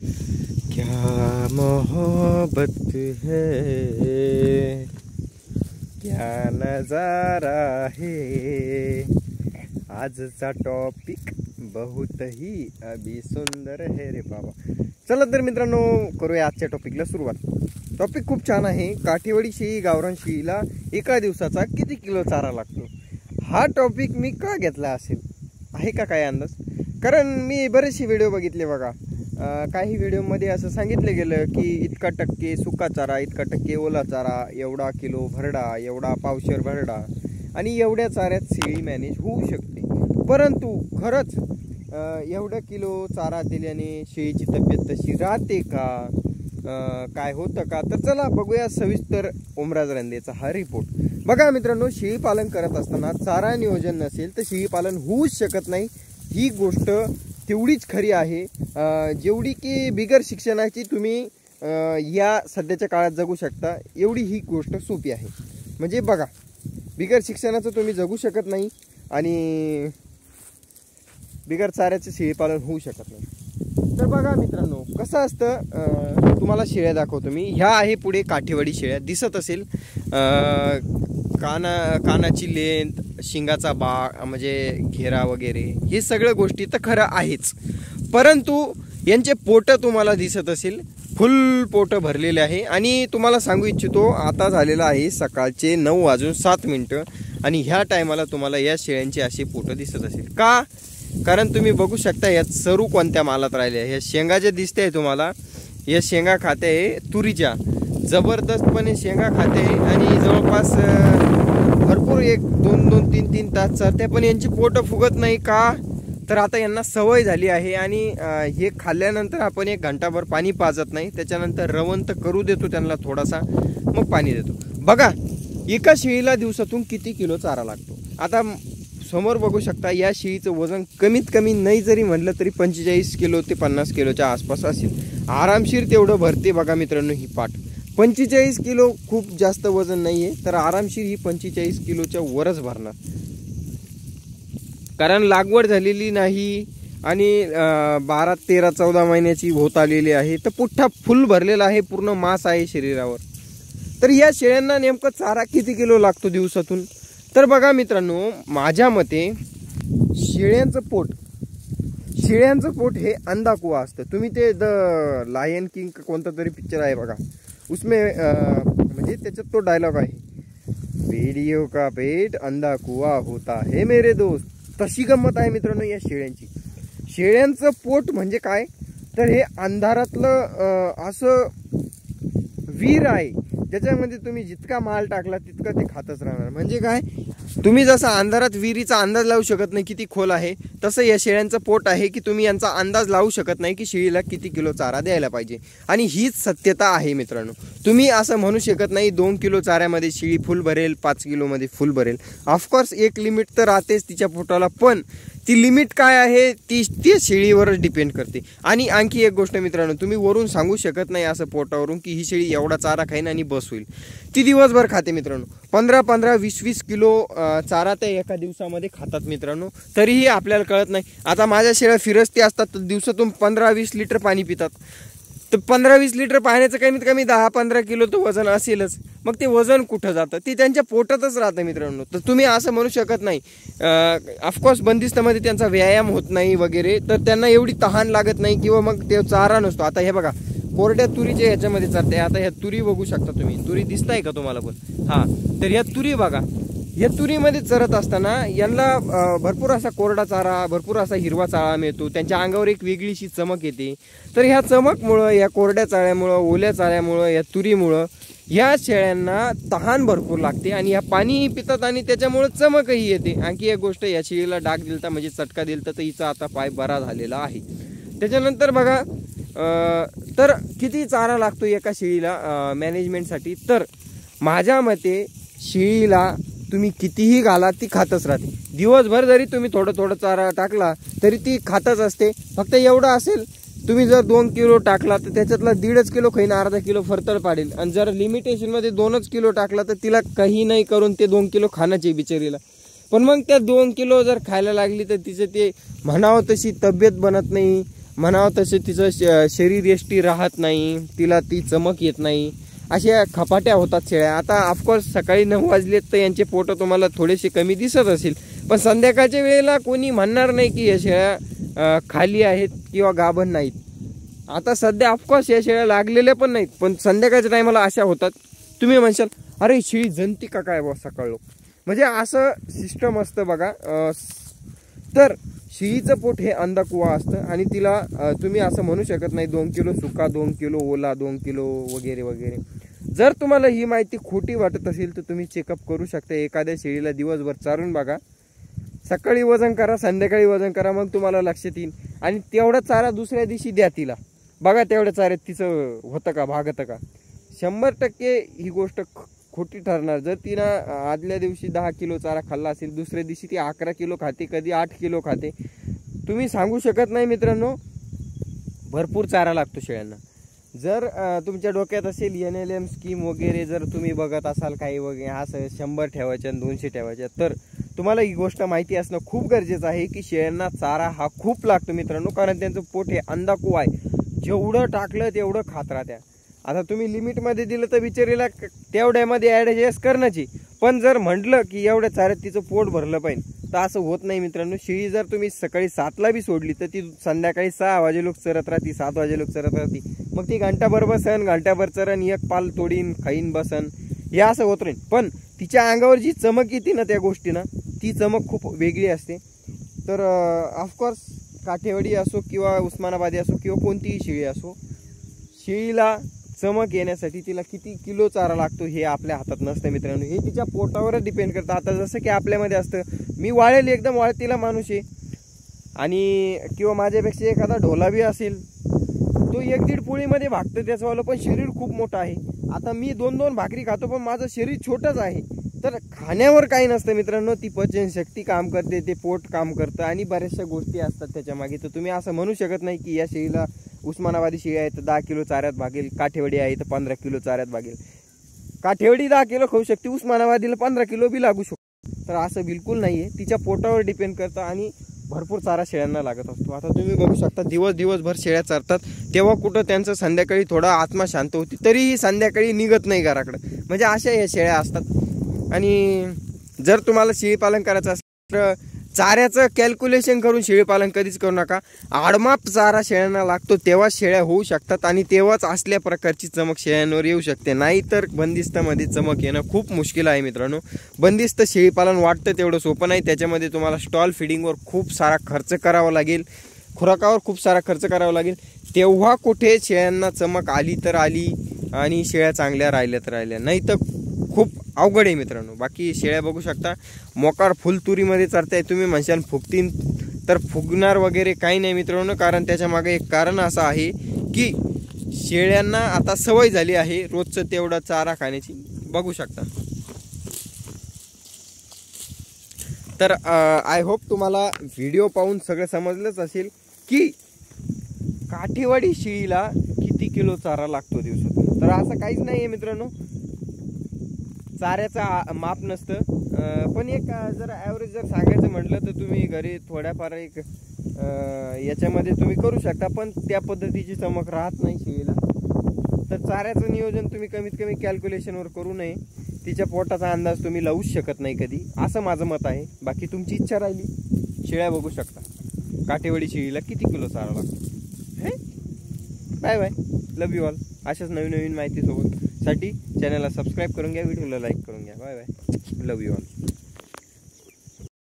क्या मोहब्बत है, क्या नजारा है। आजचा टॉपिक बहुत ही अभी सुंदर है रे बाबा। चला तर मित्रांनो, करूया आजच्या टॉपिकला सुरुवात। टॉपिक खूप छान आहे। काठीवाडी शेळी गावरान शेळीला एका दिवसाचा किती किलो चारा लागतो, हा टॉपिक मी का घेतला असेल, आहे का काय अंदाज? कारण मी बरेचसे व्हिडिओ बघितले बघा। काही व्हिडिओमध्ये असं सांगितलं गेलं की इतका टक्के सुका चारा, इतका टक्के ओला चारा, एवढा किलो भरडा, एवढा पावशेर भरडा आणि एवढ्या चाऱ्यात शेळी मॅनेज होऊ शकते। परंतु खरंच एवढा किलो चारा दिल्याने शेळीची तब्येत तशी राहते का, काय होतं का? तर चला बघूया सविस्तर ओमराज रंदेचा हा रिपोर्ट। बघा मित्रांनो, शेळी पालन करत असताना चारा नियोजन नसेल तर शेळी पालन होऊच शकत नाही। ही गोष्ट तेवढीच खरी आहे जेवढी की बिगर शिक्षणाची तुम्ही या सध्याच्या काळात जगू शकता, एवढी ही गोष्ट सोपी आहे। म्हणजे बघा, बिगर शिक्षणाचं तुम्ही जगू शकत नाही आणि बिगर चाऱ्याचं शेळी पालन होऊ शकत नाही। तर बघा मित्रांनो, कसं असतं, तुम्हाला शेळ्या दाखवतो मी। ह्या आहे पुढे काठीवाडी शेळ्या, दिसत असेल। कानाची लेंथ, शिंगाचा बा म्हणजे घेरा वगैरे, हे सगळ्या गोष्टी तर खरं आहेच। परंतु यांचे पोट तुम्हाला दिसत असेल, फुल पोट भरलेले आहे। आणि तुम्हाला सांगू इच्छितो, आता झालेला आहे सकाळचे 9:07 आणि ह्या टायमाला तुम्हाला या शेळ्यांचे असे पोट दिसत असेल का? कारण तुम्ही बघू शकता यात सरू कोणत्या मालात राहिल्या। ह्या शेंगा जे दिसते आहे तुम्हाला, या शेंगा खाते आहे तुरीच्या, जबरदस्तपणे शेंगा खाते आणि जवळपास भरपूर 1-2-3 तास चालते, पण यांची पोट फुगत नाही का? तर आता यांना सवय झाली आहे आणि हे खाल्ल्यानंतर आपण 1 घंटाभर पाणी पाजत नाही, त्याच्यानंतर रवंत करू देतो त्यांना थोडासा, मग पाणी देतो। बघा, एका शेळीला दिवसातून किती किलो चारा लागतो। आता समोर बघू शकता, या शेळीचं वजन कमीत कमी नाही जरी म्हटलं तरी 45 किलो ते 50 किलोच्या आसपास असेल। आरामशीर तेवढं भरते बघा मित्रांनो ही पाट। 45 किलो खूप जास्त वजन नाहीये, तर आरामशीर ही 45 किलोच्या वरच भरणार। कारण लागवड झालेली नाही आणि 12, 13, 14 महिन्याची होत आलेली आहे, तर पुठ्ठा फुल भरलेला आहे, पूर्ण मांस आहे शरीरावर। तर या शेळ्यांना नेमकं चारा किती किलो लागतो दिवसातून? तर बघा मित्रांनो, माझ्या मते शेळ्यांचं पोट हे अंधा कुआ असतं। तुम्ही ते द लायन किंग कोणता तरी पिक्चर आहे बघा, उसमें म्हणजे त्याच्यात तो डायलॉग आहे, बेड़ियों का पेट अंधा कुआ होता है मेरे दोस्त। तशी गंमत आहे मित्रांनो या शेळ्यांची। शेळ्यांचं पोट म्हणजे काय, तर हे अंधारातलं असं वीर आहे, ज्याच्यामध्ये तुम्ही जितका माल टाकला तितका ते खातच राहणार। म्हणजे काय, तुम्ही जसा अंधारात विहिरीचा अंदाज लावू शकत नाही किती खोल आहे, तसं या शेळ्यांचं पोट आहे की तुम्ही यांचा अंदाज लावू शकत नाही की शेळीला किती किलो चारा द्यायला पाहिजे। आणि हीच सत्यता आहे मित्रांनो। तुम्ही असं म्हणू शकत नाही 2 किलो चाऱ्यामध्ये शेळी फुल भरेल, 5 किलोमध्ये फुल भरेल। ऑफकोर्स एक लिमिट तर राहतेच तिच्या पोटाला, पण ती लिमिट काय आहे ती शेळीवरच डिपेंड करते। आणि आणखी एक गोष्ट मित्रांनो, तुम्ही वरून सांगू शकत नाही असं पोटावरून की ही शेळी एवढा चारा खाईन आणि बस होईल। ती दिवसभर खाते मित्रांनो, 15-15, 20-20 किलो चारा त्या एका दिवसामध्ये खातात मित्रांनो, तरीही आपल्याला कळत नाही। आता माझ्या शेळ्या फिरस्ती असतात तर दिवसातून 15-20 लिटर पाणी पितात, तर 15-20 लिटर पाण्याचं कमीत कमी 10-15 किलो तो वजन असेलच। मग ते वजन कुठं जातं? ते त्यांच्या पोटातच राहतं मित्रांनो। तर तुम्ही असं म्हणू शकत नाही, ऑफकोर्स बंदिस्तमध्ये त्यांचा व्यायाम होत नाही वगैरे, तर त्यांना एवढी तहान लागत नाही किंवा मग ते चारा नसतो। आता हे बघा, कोरड्या तुरीच्या ह्याच्यामध्ये चालते। आता ह्या तुरी बघू शकता तुम्ही, तुरी दिसताय का तुम्हाला पण? हा, तर ह्या तुरी बघा, या तुरीमध्ये चरत असताना यांना भरपूर असा कोरडा चारा, भरपूर असा हिरवा चारा मिळतो, त्यांच्या अंगावर एक वेगळीशी चमक येते। तर ह्या चमकमुळं, या कोरड्या चाऱ्यामुळं, ओल्या चाऱ्यामुळं, या तुरीमुळं ह्या शेळ्यांना तहान भरपूर लागते आणि ह्या पाणी पितात आणि त्याच्यामुळं चमकही येते। आणखी एक गोष्ट, या शेळीला डाग दिलता म्हणजे चटका दिलता, तर हिचा आता पाय बरा झालेला आहे। त्याच्यानंतर बघा, तर किती चारा लागतो एका शेळीला मॅनेजमेंटसाठी? तर माझ्या मते शेळीला तुम्ही कितीही घाला ती खातच राहते। दिवसभर जरी तुम्ही थोडं चारा टाकला तरी ती खातच असते। फक्त एवढं असेल, तुम्ही जर 2 किलो टाकला तर त्याच्यातला 1.5 किलो खाईन, अर्धा किलो फरतळ पाडेल। आणि जर लिमिटेशनमध्ये 2च किलो टाकला तर तिला काही नाही करून ते 2 किलो खाण्याचे बिचारीला। पण मग त्या 2 किलो जर खायला लागली तर तिचे ते म्हणावं तशी तब्येत बनत नाही म्हणावं तसे तिचं शरीर यष्टी राहत नाही, तिला ती चमक येत नाही, अशा खपाट्या होतात शेळ्या. आता ऑफकोर्स सकाळी 9 वाजलेत तर यांचे फोटो तुम्हाला थोडेसे कमी दिसत असेल, पण संध्याकाळच्या वेळेला कोणी म्हणणार नाही की या शेळ्या खाली आहेत किंवा गाभण नाहीत. आता सध्या ऑफकोर्स या शेळ्या लागलेल्या पण नाहीत, पण संध्याकाळच्या टायमाला अशा होतात. तुम्ही म्हणशाल अरे शेळी जनती का काय बा सकाळ लोक, म्हणजे असं सिस्टम असतं बघा. तर शेळीचं पोट हे अंधाकुवा असतं आणि तिला तुम्ही असं म्हणू शकत नाही 2 किलो सुका, 2 किलो ओला, 2 किलो वगैरे वगैरे. जर तुम्हाला ही माहिती खोटी वाटत असेल तर तुम्ही चेकअप करू शकता. एखाद्या शेळीला दिवसभर चारून बघा, सकाळी वजन करा, संध्याकाळी वजन करा, मग तुम्हाला लक्षात येईल. आणि तेवढा चारा दुसऱ्या दिवशी द्या तिला, बघा तेवढ्या चाऱ्यात तिचं होतं का, भागतं का. 100% ही गोष्ट खोटी ठरणार. जर तिनं आदल्या दिवशी 10 किलो चारा खाल्ला असेल, दुसऱ्या दिवशी ती 11 किलो खाते, कधी 8 किलो खाते, तुम्ही सांगू शकत नाही मित्रांनो. भरपूर चारा लागतो शेळ्यांना. जर तुमच्या डोक्यात असेल NLM स्कीम वगैरे, जर तुम्ही बघत असाल काही वगैरे असं 100 ठेवायच्या 200 ठेवायच्या, तर तुम्हाला ही गोष्ट माहिती असणं खूप गरजेचं आहे की शेळ्यांना चारा हा खूप लागतो मित्रांनो. कारण त्यांचं पोट हे अंधाकुवा आहे, जेवढं टाकलं तेवढं खात राहत्या. आता तुम्ही लिमिटमध्ये दिलं तर बिचारीला तेवढ्यामध्ये ॲडजस्ट करण्याची, पण जर म्हटलं की एवढ्या चाऱ्यात तिचं पोट भरलं पाहिजे तर असं होत नाही मित्रांनो. शेळी जर तुम्ही सकाळी 7ला बी सोडली तर ती संध्याकाळी 6 वाजे लोक चरत राहती, 7 वाजे लोक चरत राहती. मग ती घंटाभर बसन, घंटाभर चरण, एक पाल तोडीन, खाईन बसन, हे असं होत राहील. पण तिच्या अंगावर जी चमक येते ना त्या गोष्टीनं, ती चमक खूप वेगळी असते. तर ऑफकोर्स काठेवाडी असो किंवा उस्मानाबादी असो किंवा कोणतीही शेळी असो, शेळीला चमक येण्यासाठी तिला किती किलो चारा लागतो हे आपल्या हातात नसतं मित्रांनो. हे तिच्या पोटावरच डिपेंड करतं. आता जसं की आपल्यामध्ये असतं, मी वाळेल एकदम वाळतीला माणूस आहे आणि किंवा माझ्यापेक्षा एखादा ढोला बी असेल, तो 1-1.5 पोळीमध्ये भागतं त्याचंवालं, पण शरीर खूप मोठं आहे. आता मी 2-2 भाकरी खातो पण माझं शरीर छोटंच आहे. तर खाण्यावर काही नसतं मित्रांनो, ती पचनशक्ती काम करते, ते पोट काम करतं आणि बऱ्याचशा गोष्टी असतात त्याच्या मागे. तर तुम्ही असं म्हणू शकत नाही की या शेळीला उस्मानाबादी शेळी आहे तर 10 किलो चाऱ्यात भागेल, काठेवाडी आहे तर 15 किलो चाऱ्यात भागेल. काठेवाडी 10 किलो खाऊ शकते, उस्मानाबादीला 15 किलो बी लागू शकतो. तर असं बिलकुल नाही आहे, तिच्या पोटावर डिपेंड करतं आणि भरपूर चारा शेळ्यांना लागत असतो. आता तुम्ही बघू शकता दिवसभर शेळ्या चरतात, तेव्हा कुठं त्यांचं संध्याकाळी थोडा आत्मा शांत होती तरीही संध्याकाळी निघत नाही घराकडं, म्हणजे अशा या शेळ्या असतात. आणि जर तुम्हाला शेळीपालन करायचं असेल तर चाऱ्याचं कॅल्क्युलेशन करून शेळीपालन कधीच करू नका. आडमाप चारा शेळ्यांना लागतो तेव्हा शेळ्या होऊ शकतात आणि तेव्हाच असल्या प्रकारची चमक शेळ्यांवर येऊ शकते. नाहीतर बंदिस्तामध्ये चमक येणं खूप मुश्किल आहे मित्रांनो. बंदिस्त शेळीपालन वाटतं तेवढं सोपं नाही. त्याच्यामध्ये तुम्हाला स्टॉल फिडिंगवर खूप सारा खर्च करावा लागेल, खुराकावर खूप सारा खर्च करावा लागेल. तेव्हा कुठे शेळ्यांना चमक आली तर आली आणि शेळ्या चांगल्या राहिल्या तर राहिल्या, नाही तर खूप अवघड आहे मित्रांनो. बाकी शेळ्या बघू शकता मोकार फुलतुरीमध्ये चरताय. तुम्ही म्हणशाल फुगतीन, तर फुगणार वगैरे काही नाही मित्रांनो. कारण त्याच्या मागे एक कारण असं आहे की शेळ्यांना आता सवय झाली आहे रोजचं तेवढा चारा खाण्याची. बघू शकता. तर आय होप तुम्हाला व्हिडिओ पाहून सगळं समजलंच असेल की काठेवाडी शेळीला किती किलो चारा लागतो दिवसातून. तर असं काहीच नाही आहे मित्रांनो, चाऱ्याचा माप नसतं. पण एक जर ॲव्हरेज जर सांगायचं म्हटलं तर तुम्ही घरी थोड्याफार एक याच्यामध्ये तुम्ही करू शकता, पण त्या पद्धतीची चमक राहत नाही शेळीला. तर चाऱ्याचं नियोजन तुम्ही कमीत कमी कॅल्क्युलेशनवर करू नये. तिच्या पोटाचा अंदाज तुम्ही लावूच शकत नाही कधी, असं माझं मत आहे. बाकी तुमची इच्छा राहिली. शेळ्या बघू शकता काठेवाडी शेळीला किती किलो चारा लागतो. Bye bye, love you all. अशाच नवीन माहितीसोबत साठी चॅनलला सबस्क्राईब करून घ्या, व्हिडिओला लाईक करून घ्या. Bye bye, love you all.